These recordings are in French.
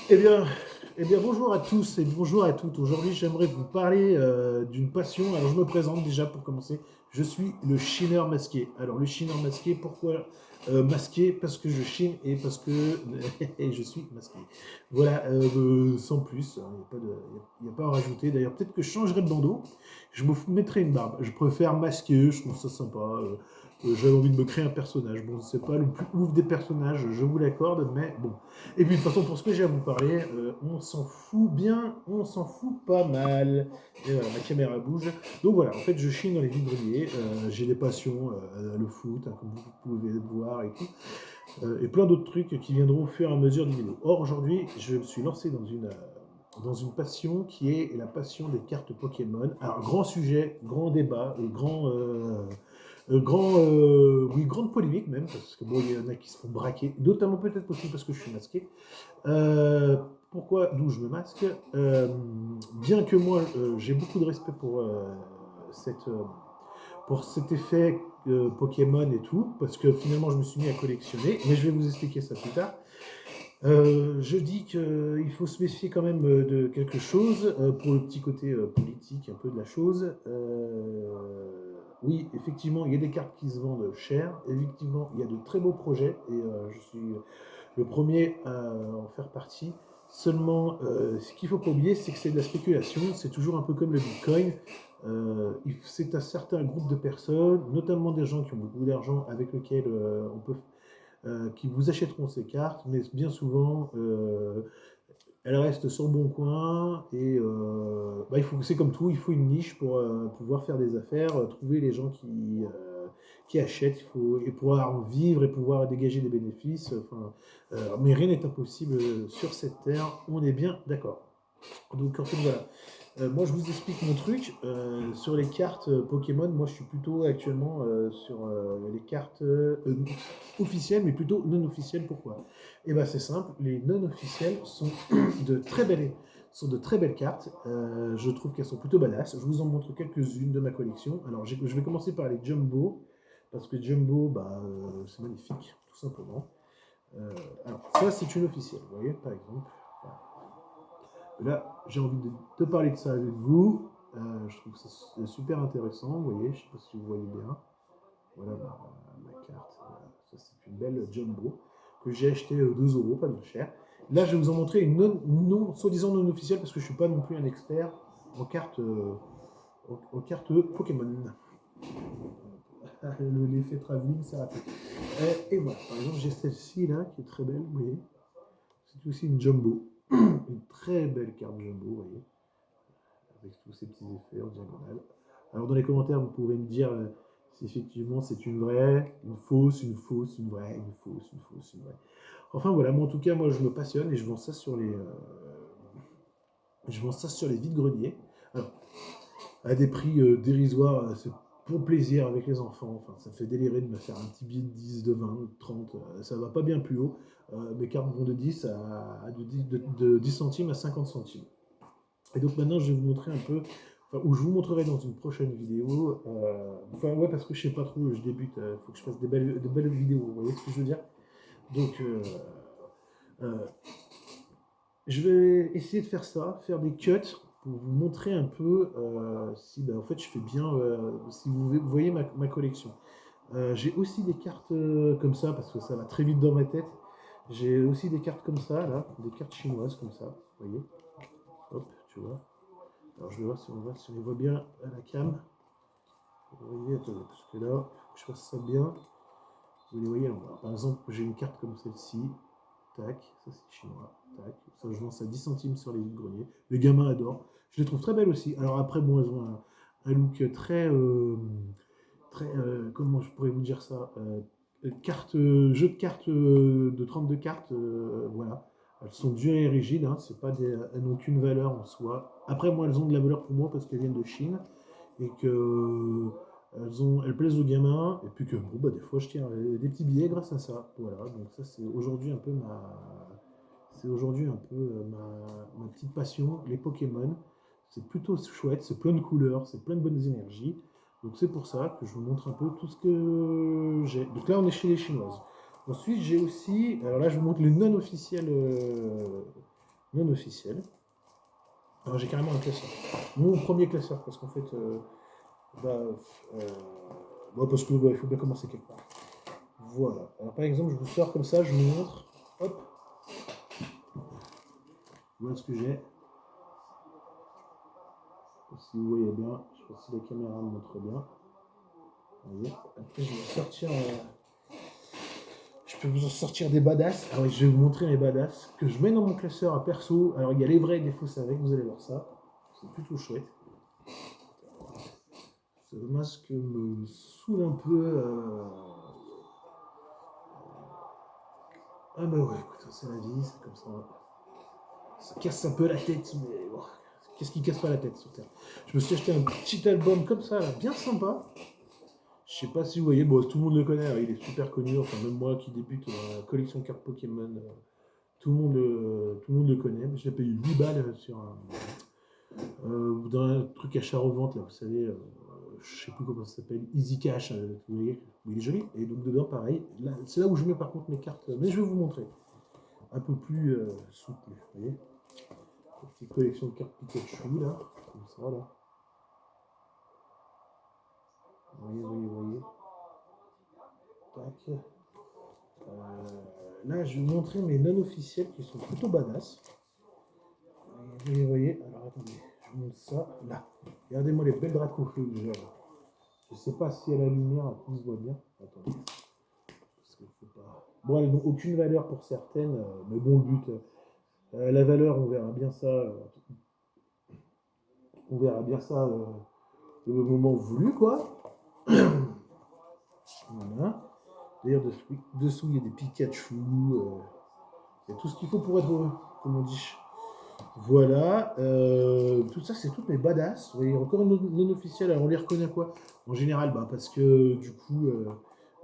Eh bien, bonjour à tous et bonjour à toutes. Aujourd'hui, j'aimerais vous parler d'une passion. Alors, je me présente déjà pour commencer. Je suis le chineur masqué. Alors, le chineur masqué, pourquoi masqué? Parce que je chine et parce que et je suis masqué. Voilà, sans plus. Il n'y a, pas y a pas à rajouter. D'ailleurs, peut-être que je changerai de bandeau. Je me mettrai une barbe. Je préfère masquer, je trouve ça sympa. J'avais envie de me créer un personnage. Bon, c'est pas le plus ouf des personnages, je vous l'accorde, mais bon. Et puis de toute façon, pour ce que j'ai à vous parler, on s'en fout bien, on s'en fout pas mal. Et voilà, ma caméra bouge. Donc voilà, en fait, je chine dans les vides-greniers. J'ai des passions, le foot, hein, comme vous pouvez le voir et tout. Et plein d'autres trucs qui viendront au fur et à mesure des vidéos. Or, aujourd'hui, je me suis lancé dans une passion qui est la passion des cartes Pokémon. Alors, grand sujet, grand débat, oui, grande polémique même, parce que bon, il y en a qui se font braquer, notamment peut-être aussi parce que je suis masqué. Euh, Pourquoi, d'où je me masque Bien que moi, j'ai beaucoup de respect cette, euh, pour cet effet Pokémon et tout, parce que finalement, je me suis mis à collectionner, mais je vais vous expliquer ça plus tard. Je dis qu'il faut se méfier quand même de quelque chose pour le petit côté politique un peu de la chose. Oui, effectivement, il y a des cartes qui se vendent cher. Effectivement, il y a de très beaux projets et je suis le premier à en faire partie. Seulement, ce qu'il ne faut pas oublier, c'est que c'est de la spéculation. C'est toujours un peu comme le Bitcoin. C'est un certain groupe de personnes, notamment des gens qui ont beaucoup d'argent, avec lesquels on peut qui vous achèteront ces cartes, mais bien souvent, elles restent sur le bon coin et bah, c'est comme tout, il faut une niche pour pouvoir faire des affaires, trouver les gens qui achètent, et pouvoir en vivre et pouvoir dégager des bénéfices. Enfin, mais rien n'est impossible sur cette terre, on est bien d'accord. Donc en fait voilà, moi, je vous explique mon truc. Sur les cartes Pokémon, moi, je suis plutôt actuellement sur les cartes officielles, mais plutôt non officielles. Pourquoi? Eh ben, c'est simple. Les non officielles sont de très belles, sont de très belles cartes. Je trouve qu'elles sont plutôt badass. Je vous en montre quelques-unes de ma collection. Alors, je vais commencer par les Jumbo, parce que Jumbo, bah, c'est magnifique, tout simplement. Euh, alors, ça, c'est une officielle. Vous voyez, par exemple. Voilà. Là, j'ai envie de te parler de ça avec vous. Je trouve que c'est super intéressant. Vous voyez, je ne sais pas si vous voyez bien. Voilà ma carte. Voilà. Ça, c'est une belle jumbo que j'ai acheté 2 euros, pas de cher. Là, je vais vous en montrer une soi-disant non officielle parce que je ne suis pas non plus un expert en cartes, cartes Pokémon. L'effet travelling, c'est rapide. Et voilà, par exemple, j'ai celle-ci là qui est très belle, vous voyez. C'est aussi une jumbo. Une très belle carte jumbo, vous voyez, avec tous ces petits effets en diagonale. Alors dans les commentaires, vous pourrez me dire si effectivement c'est une vraie, une vraie, une fausse, une fausse, une vraie. Enfin voilà, moi en tout cas, moi je me passionne et je vends ça sur les vides-greniers. Alors, à des prix dérisoires, c'est pour plaisir avec les enfants. Enfin, ça fait délirer de me faire un petit billet de 10, de 20, de 30. Ça va pas bien plus haut. Mes cartes vont de 10 de 10 centimes à 50 centimes. Et donc maintenant, je vais vous montrer un peu, enfin, ou je vous montrerai dans une prochaine vidéo. Enfin, ouais, parce que je sais pas trop, je débute, il faut que je fasse de belles vidéos, vous voyez ce que je veux dire. Donc, euh, je vais essayer de faire ça, faire des cuts pour vous montrer un peu si, ben, en fait, je fais bien, si vous voyez ma collection. J'ai aussi des cartes comme ça, parce que ça va très vite dans ma tête. J'ai aussi des cartes comme ça, là, des cartes chinoises comme ça, vous voyez. Hop, tu vois. Alors je vais voir si on les voit bien à la cam. Vous voyez, attendez, parce que là, faut que je fasse ça bien. Vous les voyez, alors, par exemple, j'ai une carte comme celle-ci. Tac, ça c'est chinois. Tac, ça je vends ça 10 centimes sur les vides-greniers. Les gamins adorent. Je les trouve très belles aussi. Alors après, bon, elles ont un look très, comment je pourrais vous dire ça jeu de cartes de 32 cartes, voilà. Elles sont dures et rigides, hein, elles n'ont aucune valeur en soi. Après, moi, elles ont de la valeur pour moi parce qu'elles viennent de Chine et que elles plaisent aux gamins, et puis que bon, bah, des fois je tiens des petits billets grâce à ça. Voilà, donc ça c'est aujourd'hui un peu ma petite passion, les Pokémon. C'est plutôt chouette, c'est plein de couleurs, c'est plein de bonnes énergies. Donc c'est pour ça que je vous montre un peu tout ce que j'ai. Donc là on est chez les Chinoises. Ensuite j'ai aussi, alors là je vous montre les non officiels non officiel. Alors j'ai carrément un classeur. Mon premier classeur, parce qu'en fait, bah, euh, parce que il faut bien commencer quelque part. Voilà. Alors par exemple, je vous sors comme ça, je vous montre. Hop. Voilà ce que j'ai. Si vous voyez bien, je sais pas si la caméra me montre bien. Vous voyez. Après, je vais sortir. Je peux vous en sortir des badass. Alors, je vais vous montrer mes badass que je mets dans mon classeur à perso. Alors, il y a les vrais et les fausses avec, vous allez voir ça. C'est plutôt chouette. Ce masque me saoule un peu. Ah bah ouais, écoute, c'est la vie, c'est comme ça. Ça casse un peu la tête, mais bon, qu'est-ce qui casse pas la tête sur Terre? Je me suis acheté un petit album comme ça, là, bien sympa. Je sais pas si vous voyez, bon, tout le monde le connaît, hein, il est super connu, enfin même moi qui débute dans la collection de cartes Pokémon, tout le monde le connaît. Je l'ai payé 8 balles sur dans un truc achat-revente, là, vous savez, je sais plus comment ça s'appelle, Easy Cash, vous voyez, il est joli. Et donc dedans, pareil, c'est là où je mets par contre mes cartes, mais je vais vous montrer, un peu plus soutenu, vous voyez. Une petite collection de cartes Pikachu, là, comme ça, là. Vous voyez. Tac. Là, je vais vous montrer mes non officiels qui sont plutôt badass. Vous voyez, alors attendez, je vous montre ça, là. Regardez-moi les belles Dracofeu que j'ai là. Je sais pas si à la lumière, tout se voit bien. Attendez. Parce qu'il faut pas... Bon, elles n'ont aucune valeur pour certaines, mais bon, le but, la valeur, on verra bien ça. On verra bien ça le moment voulu, quoi. Voilà. D'ailleurs, dessous, il y a des Pikachu. Il y a tout ce qu'il faut pour être heureux, comme on dit. Voilà. Tout ça, c'est toutes mes badass. Vous voyez, encore non officielles. Alors, on les reconnaît à quoi? En général, bah, parce que du coup,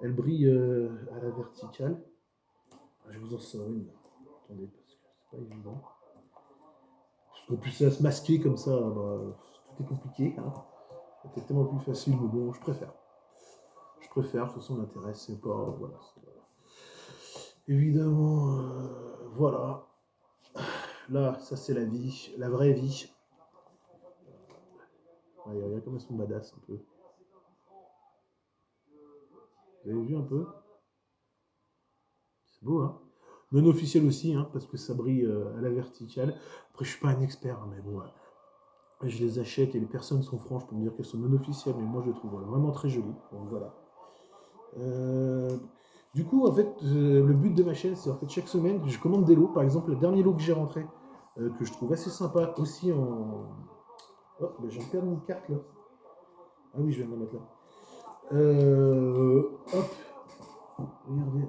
elles brillent à la verticale. Je vous en sors une. Attendez, parce que c'est pas évident. Parce qu'en plus, à se masquer comme ça, bah, tout est compliqué. Hein. C'était tellement plus facile, mais bon, je préfère. Je préfère, de toute façon, l'intérêt, c'est pas. Voilà. Évidemment, voilà. Là, ça, c'est la vie, la vraie vie. Ouais, regarde comme elles sont badass un peu. Vous avez vu un peu? C'est beau, hein? Non officiel aussi, hein, parce que ça brille à la verticale. Après, je suis pas un expert, hein, mais bon, je les achète et les personnes sont franches pour me dire qu'elles sont non officielles, mais moi je les trouve vraiment très jolies. Donc voilà. Euh, du coup, en fait, le but de ma chaîne, c'est en fait chaque semaine, je commande des lots. Par exemple, le dernier lot que j'ai rentré, que je trouve assez sympa aussi en. Oh, ben, j'en perds une carte là. Ah oui, je viens de la mettre là. Hop, regardez.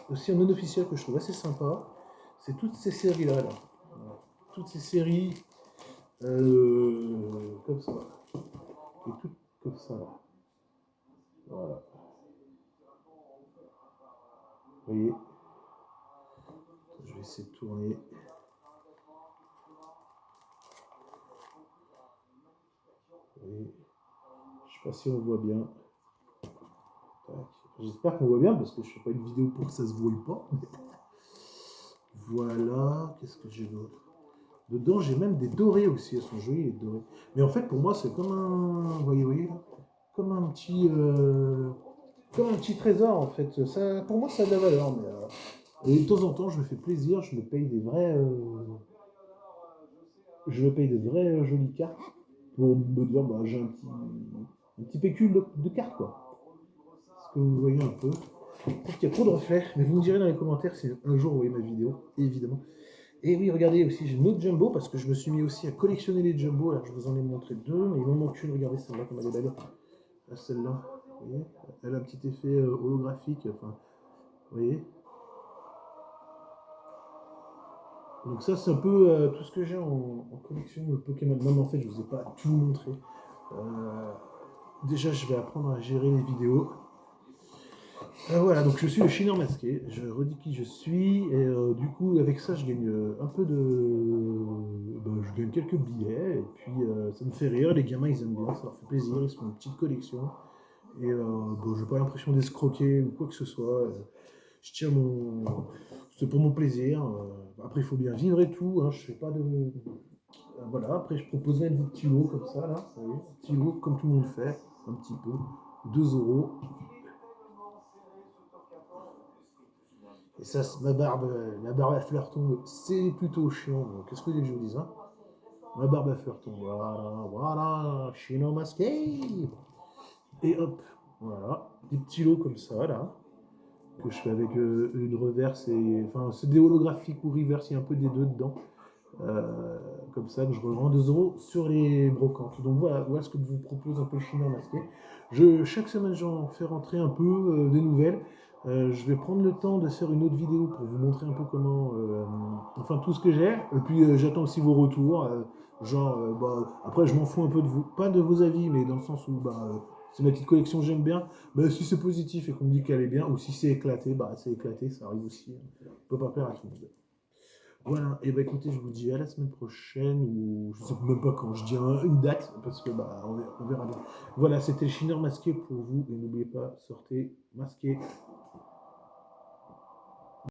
Aussi en non officiel que je trouve assez sympa, c'est toutes ces séries-là. Là. Voilà. Toutes ces séries comme ça. Et toutes comme ça. Là. Voilà. Vous voyez, je vais essayer de tourner. Vous voyez. Je sais pas si on voit bien. J'espère qu'on voit bien parce que je fais pas une vidéo pour que ça se voie pas. Voilà, qu'est-ce que j'ai d'autre? Dedans, j'ai même des dorés aussi, elles sont jolies les dorés. Mais en fait, pour moi, c'est comme un, voyez, là, comme comme un petit trésor en fait. Ça, pour moi, ça a de la valeur. Mais, et de temps en temps, je me fais plaisir, je me paye des vraies jolies cartes pour me dire, bah, j'ai un petit pécule de cartes quoi. Ce que vous voyez un peu. Je trouve qu'il y a trop de reflets, mais vous me direz dans les commentaires si un jour vous voyez ma vidéo, évidemment. Et oui, regardez aussi, j'ai une autre jumbo parce que je me suis mis aussi à collectionner les jumbo. Alors je vous en ai montré deux, mais il m'en manque une. Regardez celle-là, comme elle est belle. Celle-là, vous voyez, elle a un petit effet holographique. Enfin, vous voyez. Donc ça, c'est un peu tout ce que j'ai en collection de Pokémon. Non, mais en fait, je vous ai pas tout montré. Euh, déjà, je vais apprendre à gérer les vidéos. Voilà, donc je suis le chineur masqué, je redis qui je suis, et du coup, avec ça, je gagne un peu de. Je gagne quelques billets, et puis ça me fait rire, les gamins ils aiment bien, ça leur fait plaisir, ils se font une petite collection, et j'ai pas l'impression d'escroquer ou quoi que ce soit. Je tiens mon. c'est pour mon plaisir. Après, il faut bien vivre et tout. Hein, je fais pas de. Voilà, après, je proposais des petits lots comme ça, là. Vous voyez, petits lots comme tout le monde fait, un petit peu. 2 euros. Et ça, ma barbe à fleurs tombe, c'est plutôt chiant. Donc, qu'est-ce que je vous dis, hein? Ma barbe à fleurs tombe. Voilà, voilà, chino masqué. Et hop, voilà, des petits lots comme ça, là, que je fais avec une reverse et. Enfin, c'est des holographiques ou reverse, il y a un peu des deux dedans. Euh, Comme ça, que je revends 2 euros sur les brocantes. Donc voilà ce que vous propose un peu le Chinois masqué. Chaque semaine, j'en fais rentrer un peu des nouvelles. Je vais prendre le temps de faire une autre vidéo pour vous montrer un peu comment, enfin tout ce que j'ai. Et puis j'attends aussi vos retours. Après, je m'en fous un peu de vous, pas de vos avis, mais dans le sens où c'est ma petite collection, j'aime bien. Si c'est positif et qu'on me dit qu'elle est bien, ou si c'est éclaté, c'est éclaté, ça arrive aussi. Hein. On peut pas plaire à tout le monde. Voilà, et bah écoutez, je vous dis à la semaine prochaine, ou je sais même pas quand, je dis une date, parce que on verra bien. Voilà, c'était le Chiner masqué pour vous, et n'oubliez pas, sortez masqué.